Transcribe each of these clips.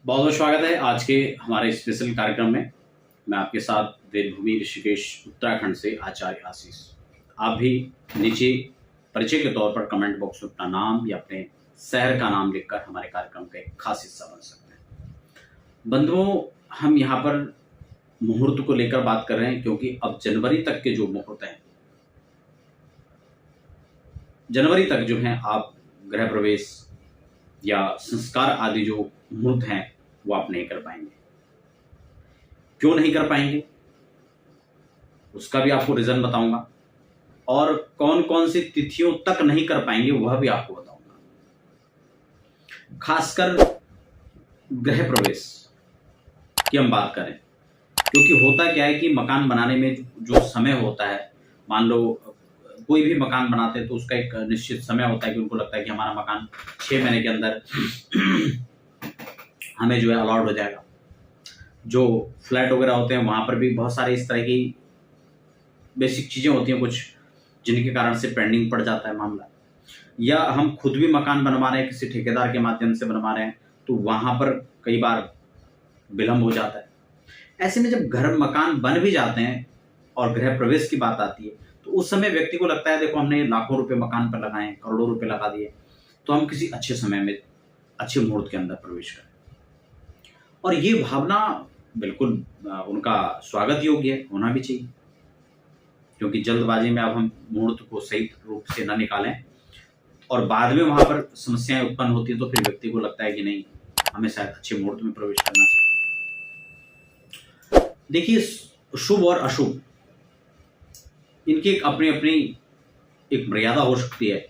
बहुत बहुत स्वागत है आज के हमारे स्पेशल कार्यक्रम में। मैं आपके साथ देवभूमि ऋषिकेश उत्तराखंड से आचार्य आशीष। आप भी नीचे परिचय के तौर पर कमेंट बॉक्स में अपना नाम या अपने शहर का नाम लिखकर हमारे कार्यक्रम का एक खास हिस्सा बन सकते हैं। बंधुओं, हम यहाँ पर मुहूर्त को लेकर बात कर रहे हैं क्योंकि अब जनवरी तक के जो मुहूर्त हैं, जनवरी तक जो हैं आप गृह प्रवेश या संस्कार आदि जो मुहूर्त हैं वो आप नहीं कर पाएंगे। क्यों नहीं कर पाएंगे उसका भी आपको रीजन बताऊंगा, और कौन कौन सी तिथियों तक नहीं कर पाएंगे वह भी आपको बताऊंगा। खासकर गृह प्रवेश की हम बात करें, क्योंकि होता क्या है कि मकान बनाने में जो समय होता है, मान लो कोई भी मकान बनाते हैं तो उसका एक निश्चित समय होता है कि उनको लगता है कि हमारा मकान 6 महीने के अंदर हमें जो है अलॉट हो जाएगा। जो फ्लैट वगैरह होते हैं वहाँ पर भी बहुत सारे इस तरह की बेसिक चीज़ें होती हैं कुछ, जिनके कारण से पेंडिंग पड़ जाता है मामला। या हम खुद भी मकान बनवा रहे हैं, किसी ठेकेदार के माध्यम से बनवा रहे हैं, तो वहाँ पर कई बार विलम्ब हो जाता है। ऐसे में जब घर मकान बन भी जाते हैं और गृह प्रवेश की बात आती है तो उस समय व्यक्ति को लगता है देखो हमने लाखों रुपए मकान पर लगाए, करोड़ों रुपए लगा दिए, तो हम किसी अच्छे समय में अच्छे मुहूर्त के अंदर प्रवेश करें। और ये भावना बिल्कुल उनका स्वागत योग्य है, होना भी चाहिए, क्योंकि जल्दबाजी में अब हम मुहूर्त को सही रूप से न निकालें और बाद में वहां पर समस्याएं उत्पन्न होती है तो फिर व्यक्ति को लगता है कि नहीं, हमें शायद अच्छे मुहूर्त में प्रवेश करना चाहिए। देखिए, शुभ और अशुभ इनकी एक अपनी अपनी एक मर्यादा हो सकती है,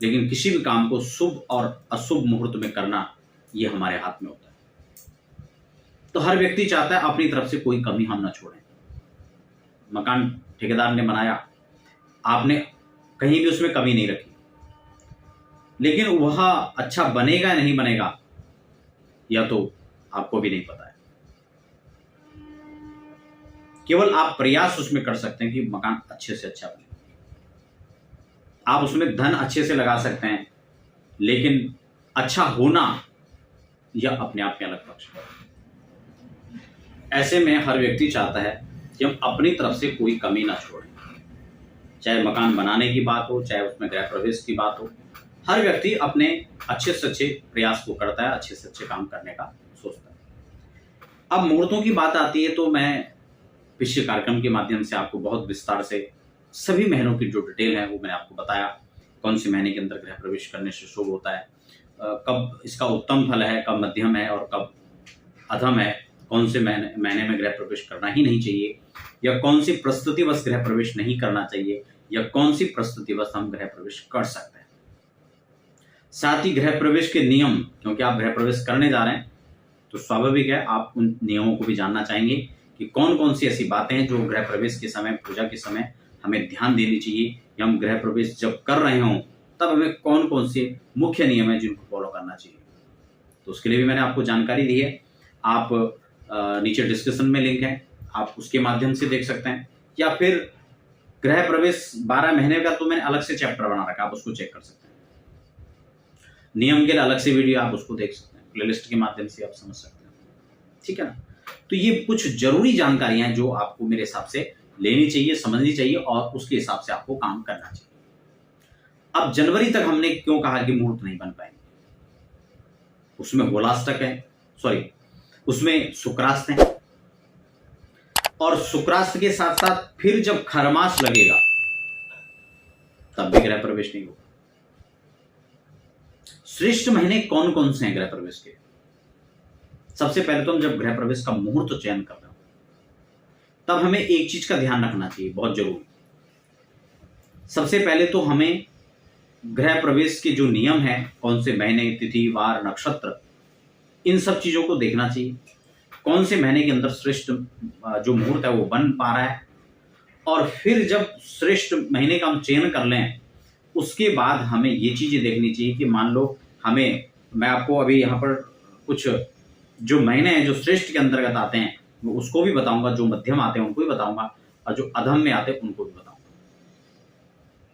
लेकिन किसी भी काम को शुभ और अशुभ मुहूर्त में करना ये हमारे हाथ में होता है। तो हर व्यक्ति चाहता है अपनी तरफ से कोई कमी हम ना छोड़ें। मकान ठेकेदार ने बनाया, आपने कहीं भी उसमें कमी नहीं रखी, लेकिन वह अच्छा बनेगा नहीं बनेगा या तो आपको भी नहीं पता है। केवल आप प्रयास उसमें कर सकते हैं कि मकान अच्छे से अच्छा बने। आप उसमें धन अच्छे से लगा सकते हैं, लेकिन अच्छा होना यह अपने आप में अलग पक्ष है। ऐसे में हर व्यक्ति चाहता है कि हम अपनी तरफ से कोई कमी ना छोड़ें, चाहे मकान बनाने की बात हो, चाहे उसमें गृह प्रवेश की बात हो। हर व्यक्ति अपने अच्छे से अच्छे प्रयास को करता है, अच्छे से अच्छे काम करने का सोचता है। अब मुहूर्तों की बात आती है तो मैं पिछले कार्यक्रम के माध्यम से आपको बहुत विस्तार से सभी महीनों की जो डिटेल है वो मैंने आपको बताया। कौन से महीने के अंदर गृह प्रवेश करने से शुभ होता है, कब इसका उत्तम फल है, कब मध्यम है और कब अधम है, कौन से महीने में गृह प्रवेश करना ही नहीं चाहिए, या कौन सी परिस्थितिवश गृह प्रवेश नहीं करना चाहिए, या कौन सी परिस्थितिवश हम गृह प्रवेश कर सकते हैं। साथ ही गृह प्रवेश के नियम, क्योंकि आप गृह प्रवेश करने जा रहे हैं तो स्वाभाविक है आप उन नियमों को भी जानना चाहेंगे कि कौन कौन सी ऐसी बातें हैं जो गृह प्रवेश के समय, पूजा के समय हमें ध्यान देनी चाहिए, या हम गृह प्रवेश जब कर रहे हों तब हमें कौन कौन से मुख्य नियम है जिनको फॉलो करना चाहिए। तो उसके लिए भी मैंने आपको जानकारी दी है। आप नीचे डिस्क्रिप्शन में लिंक है, आप उसके माध्यम से देख सकते हैं, या फिर गृह प्रवेश 12 महीने का तो मैंने अलग से चैप्टर बना रखा है, आप उसको चेक कर सकते हैं। नियम के लिए अलग से वीडियो आप उसको देख सकते हैं, प्लेलिस्ट के माध्यम से आप समझ सकते हैं। ठीक है ना? तो ये कुछ जरूरी जानकारियां हैं जो आपको मेरे हिसाब से लेनी चाहिए, समझनी चाहिए, और उसके हिसाब से आपको काम करना चाहिए। अब जनवरी तक हमने क्यों कहा कि मुहूर्त नहीं बन पाएंगे? उसमें होलाष्टक है, सॉरी उसमें शुक्रास्त है, और शुक्रास्त के साथ साथ फिर जब खरमास लगेगा तब भी गृह प्रवेश नहीं होगा। श्रेष्ठ महीने कौन कौन से हैं गृह प्रवेश के? सबसे पहले तो हम जब गृह प्रवेश का मुहूर्त चयन कर रहे हो तब हमें एक चीज का ध्यान रखना चाहिए, बहुत जरूरी। सबसे पहले तो हमें गृह प्रवेश के जो नियम है, कौन से महीने, तिथि, वार, नक्षत्र, इन सब चीजों को देखना चाहिए। कौन से महीने के अंदर श्रेष्ठ जो मुहूर्त है वो बन पा रहा है, और फिर जब श्रेष्ठ महीने का हम चयन कर लें उसके बाद हमें ये चीजें देखनी चाहिए कि मान लो हमें, मैं आपको अभी यहाँ पर कुछ जो महीने हैं जो श्रेष्ठ के अंतर्गत आते हैं वो उसको भी बताऊंगा, जो मध्यम आते हैं उनको भी बताऊंगा, और जो अधम में आते हैं उनको भी बताऊंगा।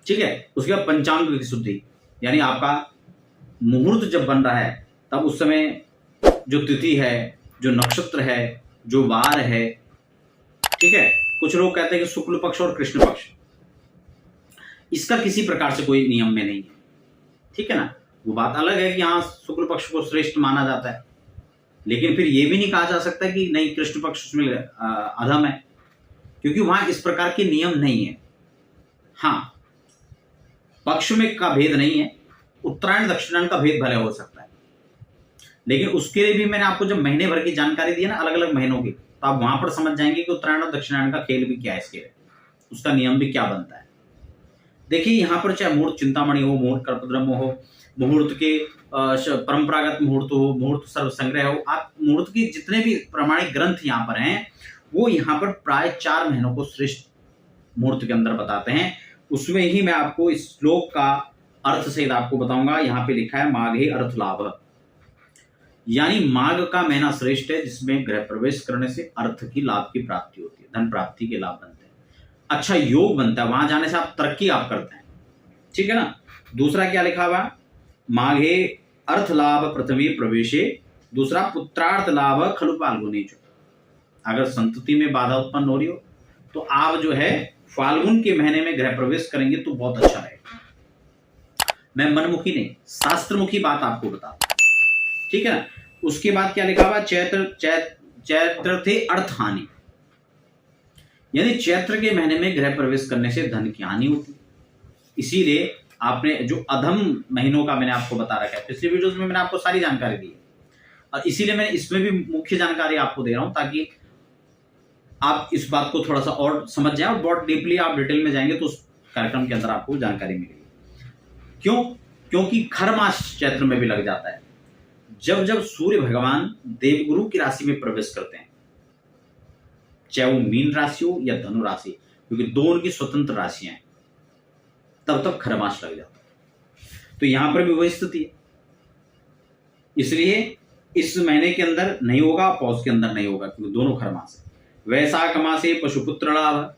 ठीक है? उसके बाद पंचांग की शुद्धि, यानी आपका मुहूर्त जब बन रहा है तब उस समय जो तिथि है, जो नक्षत्र है, जो वार है, ठीक है। कुछ लोग कहते हैं कि शुक्ल पक्ष और कृष्ण पक्ष, इसका किसी प्रकार से कोई नियम में नहीं है, ठीक है ना। वो बात अलग है कि हाँ शुक्ल पक्ष को श्रेष्ठ माना जाता है, लेकिन फिर ये भी नहीं कहा जा सकता कि नहीं कृष्ण पक्ष उसमें अधम है, क्योंकि वहां इस प्रकार के नियम नहीं है। हाँ, पक्ष में का भेद नहीं है, उत्तरायण दक्षिणायन का भेद भले हो सकता है, लेकिन उसके लिए भी मैंने आपको जब महीने भर की जानकारी दी है ना अलग अलग महीनों की, तो आप वहां पर समझ जाएंगे कि उत्तरायण और दक्षिणायन का खेल भी क्या है, इसके उसका नियम भी क्या बनता है। देखिए यहाँ पर चाहे मुहूर्त चिंतामणि हो, मुहूर्त कल्पद्रुम हो, मुहूर्त के परंपरागत मुहूर्त हो, मुहूर्त सर्व संग्रह हो, आप मुहूर्त के जितने भी प्रमाणिक ग्रंथ यहाँ पर हैं वो यहाँ पर प्राय 4 महीनों को श्रेष्ठ मुहूर्त के अंदर बताते हैं। उसमें ही मैं आपको इस श्लोक का अर्थ सहित आपको बताऊंगा। यहाँ पे लिखा है माघे अर्थ लाभ, यानी माघ का महीना श्रेष्ठ है जिसमें गृह प्रवेश करने से अर्थ की लाभ की प्राप्ति होती है, धन प्राप्ति के लाभ बनते हैं, अच्छा योग बनता है, वहां जाने से आप तरक्की आप करते हैं, ठीक है ना। दूसरा क्या लिखा हुआ, माघे अर्थ लाभ प्रथमे प्रवेशे, दूसरा पुत्रार्थ लाभ खलु फाल्गुनी। अगर संतति में बाधा उत्पन्न हो रही हो तो आप जो है फाल्गुन के महीने में गृह प्रवेश करेंगे तो बहुत अच्छा रहेगा। मैं मनमुखी नहीं शास्त्रमुखी बात आपको बता दूं, ठीक है ना। उसके बाद क्या लिखा हुआ, चैत्र थे अर्थ हानि, यानी चैत्र के महीने में गृह प्रवेश करने से धन की हानि होती है। इसीलिए आपने जो अधम महीनों का मैंने आपको बता रखा है, पिछले वीडियोस में मैंने आपको सारी जानकारी दी है, और इसीलिए मैं इसमें भी मुख्य जानकारी आपको दे रहा हूं ताकि आप इस बात को थोड़ा सा और समझ जाए, और बहुत डीपली आप डिटेल में जाएंगे तो उस कार्यक्रम के अंदर आपको जानकारी मिलेगी। क्यों? क्योंकि खर मास चैत्र में भी लग जाता है। जब जब सूर्य भगवान देवगुरु की राशि में प्रवेश करते हैं, चाहे वो मीन राशि हो या धनु राशि, क्योंकि दोनों की स्वतंत्र राशियां हैं, तब तक खर मास लग जाता है। तो यहां पर भी वही स्थिति है, इसलिए इस महीने के अंदर नहीं होगा, पौष के अंदर नहीं होगा, क्योंकि दोनों खर मास है। वैशाख मासे पशुपुत्र लाभ,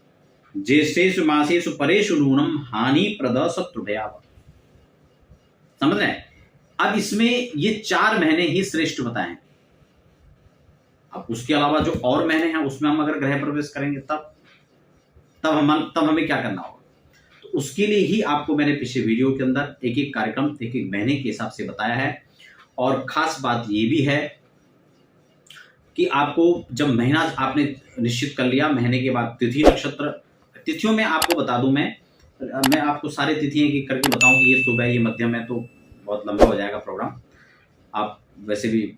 ज्येष्ठेषु मासेषु परेषु नूनम हानि प्रद शत्रु भयावह। समझ रहे हैं? अब इसमें ये 4 महीने ही श्रेष्ठ बताए। अब उसके अलावा जो और महीने हैं उसमें हम अगर गृह प्रवेश करेंगे तब हमें क्या करना होगा, तो उसके लिए ही आपको मैंने पिछले वीडियो के अंदर एक एक कार्यक्रम एक एक महीने के हिसाब से बताया है। और खास बात ये भी है कि आपको जब महीना आपने निश्चित कर लिया, महीने के बाद तिथि नक्षत्र, तिथियों में आपको बता दूं मैं आपको सारी तिथियां एक एक करके बताऊं कि ये शुभ है, ये मध्यम है, तो बहुत लंबा हो जाएगा प्रोग्राम। आप वैसे भी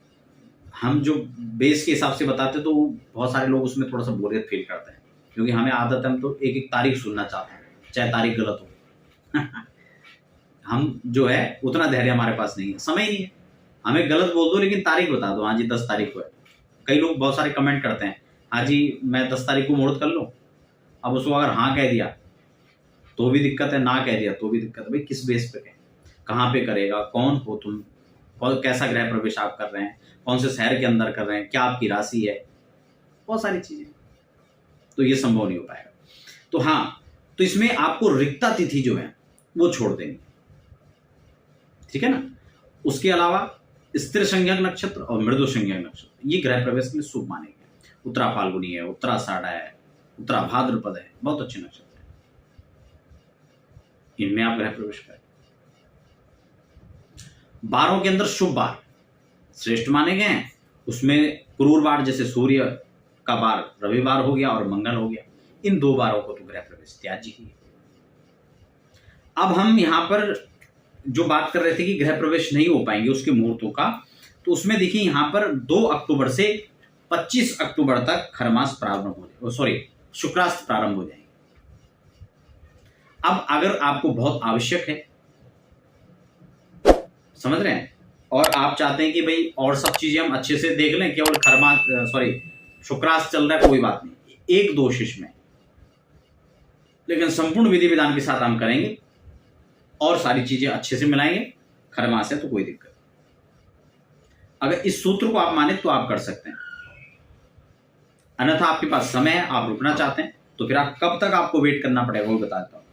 हम जो बेस के हिसाब से बताते तो बहुत सारे लोग उसमें थोड़ा सा बोरियत फील करते हैं, क्योंकि हमें आदत है हम तो एक एक तारीख सुनना चाहते हैं, चाहे तारीख गलत हो। हम जो है उतना धैर्य हमारे पास नहीं है, समय नहीं है, हमें गलत बोल दो लेकिन तारीख बता दो, हाँ जी 10 तारीख को है। कई लोग बहुत सारे कमेंट करते हैं, हाँ जी मैं 10 तारीख को मुहूर्त कर लूँ। अब उसको अगर हाँ कह दिया तो भी दिक्कत है, ना कह दिया तो भी दिक्कत है। भाई किस बेस पे कहें, कहाँ पे करेगा, कौन हो तुम, कैसा गृह प्रवेश आप कर रहे हैं, कौन से शहर के अंदर कर रहे हैं, क्या आपकी राशि है, बहुत सारी चीजें, तो ये संभव नहीं हो पाएगा। तो हाँ, तो इसमें आपको रिक्ता तिथि जो है वो छोड़ देंगे, ठीक है ना। उसके अलावा स्थिर संज्ञक नक्षत्र और मृदु संज्ञक नक्षत्र ये गृह प्रवेश के लिए शुभ माने गए। उत्तरा फाल्गुनी है, उत्तराषाढ़ है, उत्तरा भाद्रपद है, बहुत अच्छे नक्षत्र है, इनमें आप गृह प्रवेश करें। 12 के अंदर शुभ बार श्रेष्ठ माने गए हैं, उसमें क्रूर बार जैसे सूर्य का बार रविवार हो गया और मंगल हो गया, इन 2 बारों को तो गृह प्रवेश त्याज्य ही है। अब हम यहां पर जो बात कर रहे थे कि गृह प्रवेश नहीं हो पाएंगे उसके मुहूर्तों का, तो उसमें देखिए यहां पर 2 अक्टूबर से 25 अक्टूबर तक खरमास प्रारंभ हो जाए, सॉरी शुक्रास्त प्रारंभ हो जाएंगे। अब अगर आपको बहुत आवश्यक है, समझ रहे हैं, और आप चाहते हैं कि भाई और सब चीजें हम अच्छे से देख लें, केवल शुक्रास्त चल रहा है कोई बात नहीं, 1-2 शिश में, लेकिन संपूर्ण विधि विधान के साथ हम करेंगे और सारी चीजें अच्छे से मिलाएंगे, खरमास है तो कोई दिक्कत। अगर इस सूत्र को आप माने तो आप कर सकते हैं, अन्यथा आपके पास समय है, आप रुकना चाहते हैं तो फिर आप कब तक आपको वेट करना पड़ेगा वो बता देता हूं।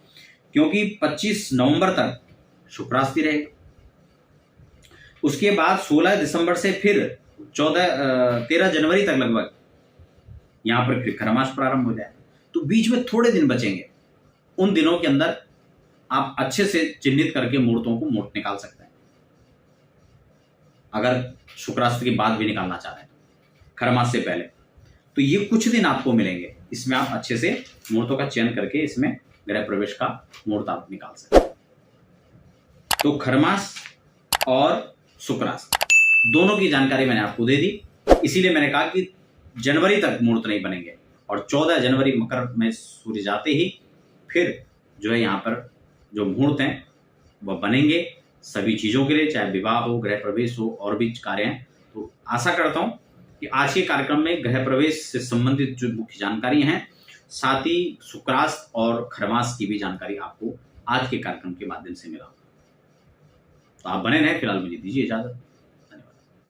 क्योंकि 25 नवंबर तक शुक्रास्ति रहेगा, उसके बाद 16 दिसंबर से फिर 13 जनवरी तक लगभग यहाँ पर फिर खरमास प्रारंभ हो जाए। तो बीच में थोड़े दिन बचेंगे, उन दिनों के अंदर आप अच्छे से चिन्हित करके मुहूर्तों को मुहूर्त निकाल सकते हैं, अगर शुक्रास्त के बाद भी निकालना चाह रहे हैं खरमास से पहले। तो ये कुछ दिन आपको मिलेंगे, इसमें आप अच्छे से मुहूर्तों का चयन करके इसमें गृह प्रवेश का मुहूर्त आप निकाल सकते हैं। तो खरमास और शुक्रास्त दोनों की जानकारी मैंने आपको दे दी, इसीलिए मैंने कहा कि जनवरी तक मुहूर्त नहीं बनेंगे, और 14 जनवरी मकर में सूर्य जाते ही फिर जो है यहाँ पर जो मुहूर्त हैं वह बनेंगे सभी चीज़ों के लिए, चाहे विवाह हो, गृह प्रवेश हो, और भी कार्य हैं। तो आशा करता हूँ कि आज के कार्यक्रम में गृह प्रवेश से संबंधित जो मुख्य जानकारी हैं, साथ ही शुक्रास्त और खरमास की भी जानकारी आपको आज के कार्यक्रम के माध्यम से मिला। तो आप बने रहें, फिलहाल मुझे दीजिए इजाजत।